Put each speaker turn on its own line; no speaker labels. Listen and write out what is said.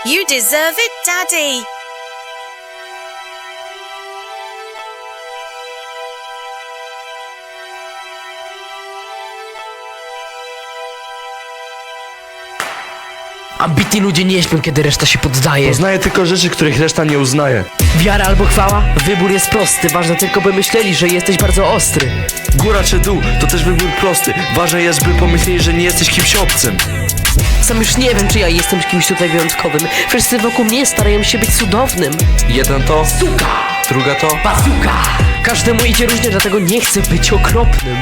You deserve it, Daddy.
Ambitni ludzie nie śpią, kiedy reszta się poddaje.
Poznaję tylko rzeczy, których reszta nie uznaje.
Wiara albo chwała? Wybór jest prosty. Ważne tylko, by myśleli, że jesteś bardzo ostry.
Góra czy dół, to też wybór prosty. Ważne jest, by pomyśleli, że nie jesteś kimś obcym.
Sam już nie wiem, czy ja jestem kimś tutaj wyjątkowym. Wszyscy wokół mnie starają się być cudownym.
Jeden to,
Suka!
druga to.
Bazuka! Każdemu idzie różnie, dlatego nie chcę być okropnym.